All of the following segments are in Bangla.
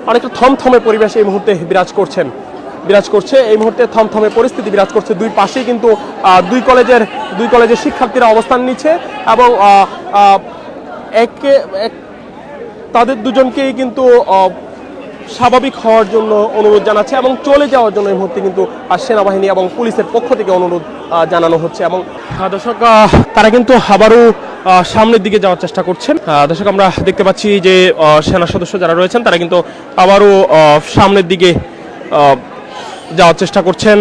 অনেকটা থমথমে পরিবেশ এই মুহূর্তে বিরাজ করছে এই মুহূর্তে থমথমে পরিস্থিতি বিরাজ করছে। দুই পাশেই কিন্তু দুই কলেজের শিক্ষার্থীরা অবস্থান নিচ্ছে এবং তাদের দুজনকেই কিন্তু স্বাভাবিক হওয়ার জন্য অনুরোধ জানাচ্ছে এবং চলে যাওয়ার জন্য এই মুহূর্তে কিন্তু সেনাবাহিনী এবং পুলিশের পক্ষ থেকে অনুরোধ জানানো হচ্ছে। এবং দর্শক তারা কিন্তু আবারও সামনের দিকে যাওয়ার চেষ্টা করছেন। দর্শক আমরা দেখতে পাচ্ছি যে সেনা সদস্য যারা রয়েছেন তারা কিন্তু আবারও সামনের দিকে যাওয়ার চেষ্টা করছেন।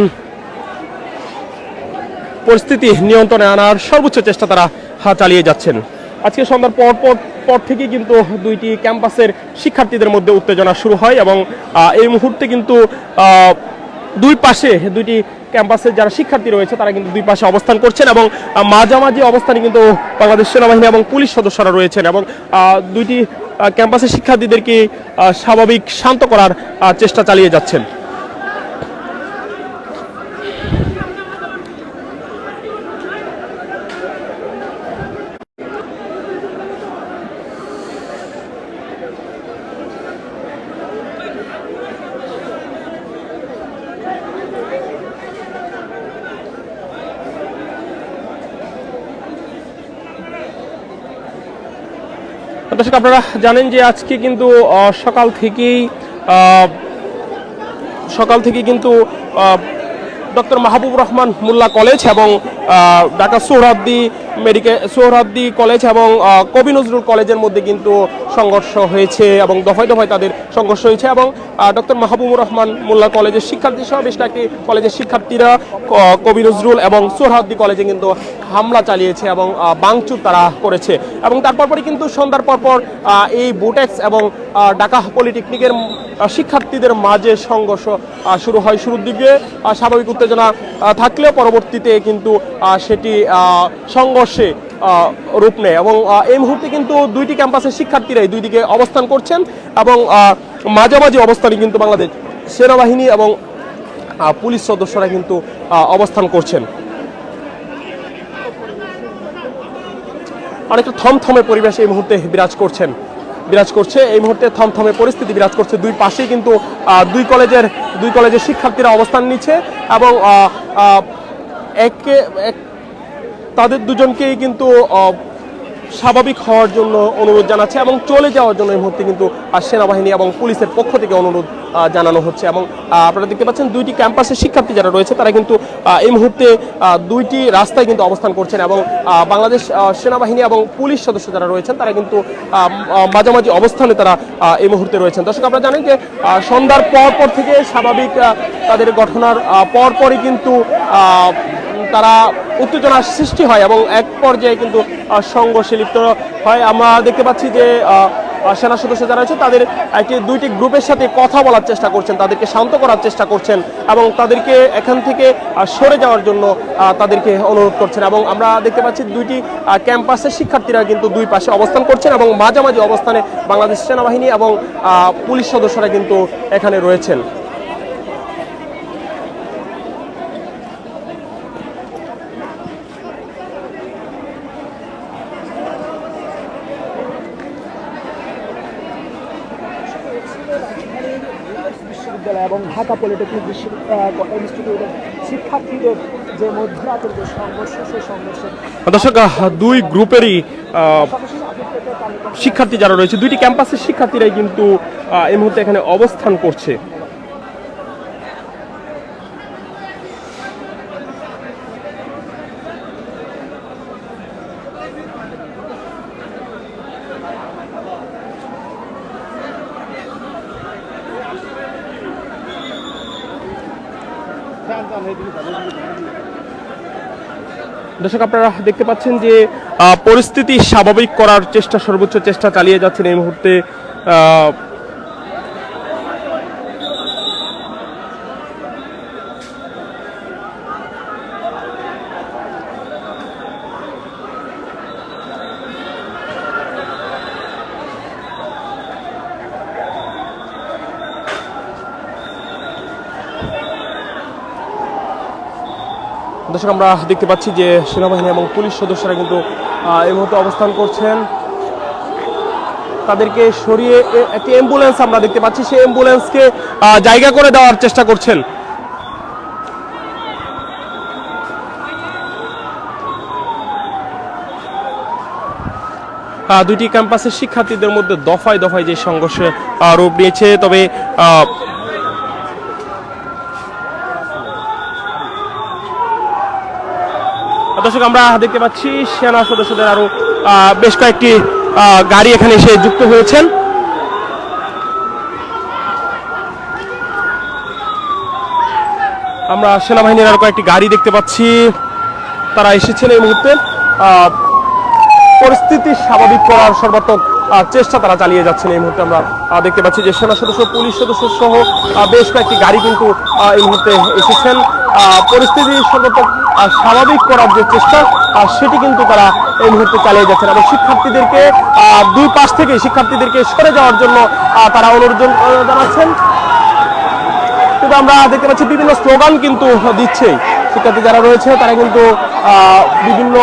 পরিস্থিতি নিয়ন্ত্রণে আনার সর্বোচ্চ চেষ্টা তারা চালিয়ে যাচ্ছেন। আজকে সন্ধ্যার পর থেকে কিন্তু দুইটি ক্যাম্পাসের শিক্ষার্থীদের মধ্যে উত্তেজনা শুরু হয় এবং এই মুহূর্তে কিন্তু দুইটি ক্যাম্পাসের যারা শিক্ষার্থী রয়েছে তারা কিন্তু দুই পাশে অবস্থান করছেন এবং মাঝামাঝি অবস্থানে কিন্তু বাংলাদেশ সেনাবাহিনী এবং পুলিশ সদস্যরা রয়েছেন এবং দুইটি ক্যাম্পাসের শিক্ষার্থীদেরকে স্বাভাবিক শান্ত করার চেষ্টা চালিয়ে যাচ্ছেন। দর্শক আপনারা জানেন যে আজকে কিন্তু সকাল থেকেই কিন্তু ডক্টর মাহবুবুর রহমান মোল্লা কলেজ এবং ঢাকা সোহরাওয়ার্দী কলেজ এবং কবি নজরুল কলেজের মধ্যে কিন্তু সংঘর্ষ হয়েছে এবং দফায় দফায় তাদের সংঘর্ষ হয়েছে এবং ডক্টর মাহবুবুর রহমান মোল্লা কলেজের শিক্ষার্থী সহ বেশ কয়েকটি কলেজের শিক্ষার্থীরা কবি নজরুল এবং সোহরাওয়ার্দী কলেজে কিন্তু হামলা চালিয়েছে এবং ভাঙচুর তারা করেছে এবং তারপরই কিন্তু সন্ধ্যার পর এই বুটেক্স এবং ঢাকা পলিটেকনিকের শিক্ষার্থীদের মাঝে সংঘর্ষ শুরু হয়। শুরুর দিকে স্বাভাবিক উত্তেজনা থাকলেও পরবর্তীতে কিন্তু সেটি সংঘর্ষে রূপ নেয় এবং এই মুহূর্তে কিন্তু দুইটি ক্যাম্পাসের শিক্ষার্থীরাই দুই দিকে অবস্থান করছেন এবং মাঝামাঝি অবস্থানে কিন্তু বাংলাদেশ সেনাবাহিনী এবং পুলিশ সদস্যরা কিন্তু অবস্থান করছেন। অনেকটা থমথমে পরিবেশ এই মুহূর্তে বিরাজ করছে এই মুহূর্তে থমথমে পরিস্থিতি বিরাজ করছে। দুই পাশেই কিন্তু দুই কলেজের শিক্ষার্থীরা অবস্থান নিচ্ছে এবং তাদের দুজনকেই কিন্তু স্বাভাবিক হওয়ার জন্য অনুরোধ জানাচ্ছে এবং চলে যাওয়ার জন্য এই মুহূর্তে কিন্তু সেনাবাহিনী এবং পুলিশের পক্ষ থেকে অনুরোধ জানানো হচ্ছে। এবং আপনারা দেখতে পাচ্ছেন দুইটি ক্যাম্পাসের শিক্ষার্থী যারা রয়েছে তারা কিন্তু এই মুহূর্তে দুইটি রাস্তায় কিন্তু অবস্থান করছেন এবং বাংলাদেশ সেনাবাহিনী এবং পুলিশ সদস্য যারা রয়েছেন তারা কিন্তু মাঝামাঝি অবস্থানে তারা এই মুহূর্তে রয়েছেন। দর্শক আপনারা জানেন যে সন্ধ্যার পর থেকে স্বাভাবিক তাদের ঘটনার পরপরই কিন্তু তারা উত্তেজনার সৃষ্টি হয় এবং এক পর্যায়ে কিন্তু সংঘর্ষে লিপ্ত হয়। আমরা দেখতে পাচ্ছি যে সেনা সদস্য যারা রয়েছে তাদের দুইটি গ্রুপের সাথে কথা বলার চেষ্টা করছেন, তাদেরকে শান্ত করার চেষ্টা করছেন এবং তাদেরকে এখান থেকে সরে যাওয়ার জন্য তাদেরকে অনুরোধ করছেন এবং আমরা দেখতে পাচ্ছি দুইটি ক্যাম্পাসের শিক্ষার্থীরা কিন্তু দুই পাশে অবস্থান করছেন এবং মাঝামাঝি অবস্থানে বাংলাদেশ সেনাবাহিনী এবং পুলিশ সদস্যরা কিন্তু এখানে রয়েছেন। এবং ঢাকা পলিটেকনিক ইনস্টিটিউটের শিক্ষার্থীদের যে মধ্যরাতের যে সংঘর্ষ সেই সংঘর্ষে দর্শক দুই গ্রুপেরই শিক্ষার্থী যারা রয়েছে দুইটি ক্যাম্পাসের শিক্ষার্থীরাই কিন্তু এই মুহূর্তে এখানে অবস্থান করছে। দর্শক আপনারা দেখতে পাচ্ছেন যে পরিস্থিতি স্বাভাবিক করার সর্বোচ্চ চেষ্টা চালিয়ে যাচ্ছেন এই মুহূর্তে দর্শক আমরা দেখতে পাচ্ছি যে সেনাবাহিনী এবং পুলিশ সদস্যরা কিন্তু এই মুহূর্তে অবস্থান করছেন। তাদেরকে সরিয়ে একটি অ্যাম্বুলেন্স আমরা দেখতে পাচ্ছি, সেই অ্যাম্বুলেন্সকে জায়গা করে দেওয়ার চেষ্টা করছেন। দুইটি ক্যাম্পাসের শিক্ষার্থীদের মধ্যে দফায় দফায় যে সংঘর্ষে রূপ নিয়েছে। তবে দর্শক, আমরা দেখতে পাচ্ছি সেনা সদস্যদের আরো বেশ কয়েকটি গাড়ি এখানে এসে যুক্ত হয়েছেন। আমরা সেনাবাহিনীর আরো কয়েকটি গাড়ি দেখতে পাচ্ছি, তারা এসেছেন এই মুহূর্তে। পরিস্থিতি স্বাভাবিক করার সর্বাত্মক চেষ্টা তারা চালিয়ে যাচ্ছেন। এই মুহূর্তে আমরা দেখতে পাচ্ছি যে সেনা সদস্য, পুলিশ সদস্য সহ বেশ কয়েকটি গাড়ি কিন্তু এই মুহূর্তে এসেছেন। পরিস্থিতি সর্বাত্মক স্বাভাবিক করার যে চেষ্টা সেটি কিন্তু তারা এই মুহূর্তে চালিয়ে যাচ্ছেন এবং শিক্ষার্থীদেরকে দুই পাশ থেকে শিক্ষার্থীদেরকে সরে যাওয়ার জন্য তারা অনুরোধ জানাচ্ছেন। কিন্তু আমরা দেখতে পাচ্ছি বিভিন্ন স্লোগান কিন্তু দিচ্ছে শিক্ষার্থী যারা রয়েছে, তারা কিন্তু বিভিন্ন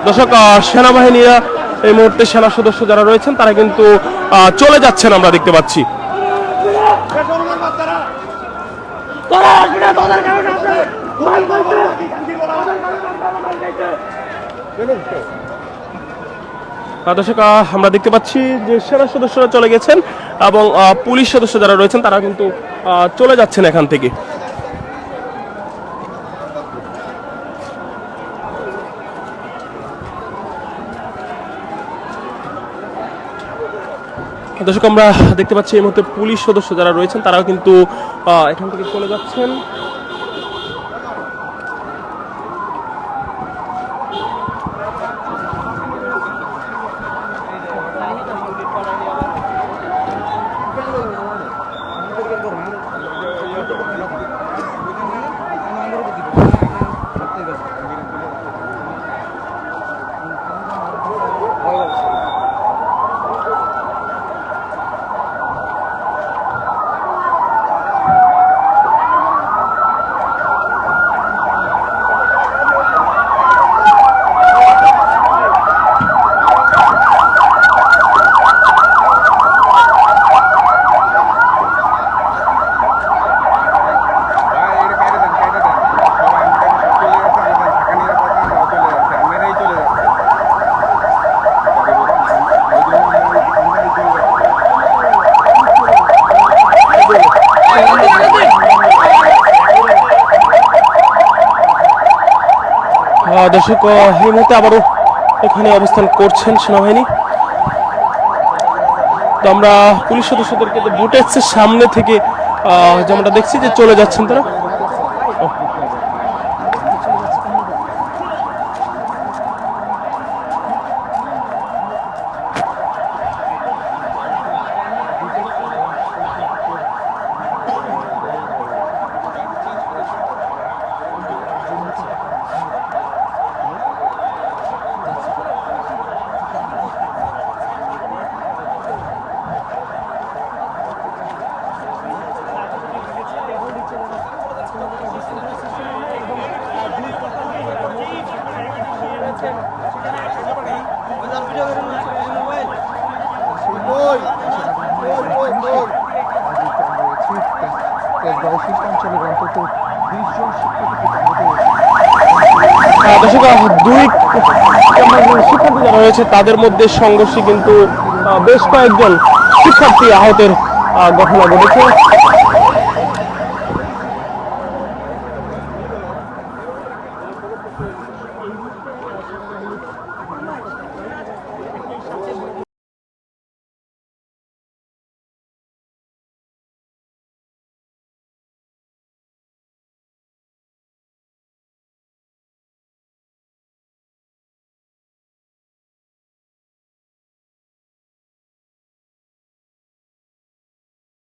দর্শক, সেনাবাহিনীরা এই মুহূর্তে সেনা সদস্য যারা রয়েছেন তারা কিন্তু চলে যাচ্ছেন আমরা দেখতে পাচ্ছি। দর্শক, আমরা দেখতে পাচ্ছি যে সেনা সদস্যরা চলে গেছেন এবং পুলিশ সদস্য যারা রয়েছেন তারা কিন্তু চলে যাচ্ছেন এখান থেকে। দর্শক, আমরা দেখতে পাচ্ছি এই মুহূর্তে পুলিশ সদস্য যারা রয়েছেন তারাও কিন্তু এখান থেকে চলে যাচ্ছেন। দর্শক, এই মুহূর্তে আবারও এখানে অবস্থান করছেন সেনাবাহিনী। তো আমরা পুলিশ সদস্যদেরকে বুটেক্সের সামনে থেকে যেমনটা দেখছি যে চলে যাচ্ছেন তারা। দুই শিক্ষার্থী যারা রয়েছে তাদের মধ্যে সংঘর্ষে কিন্তু বেশ কয়েকজন শিক্ষার্থী আহতের ঘটনা ঘটেছে।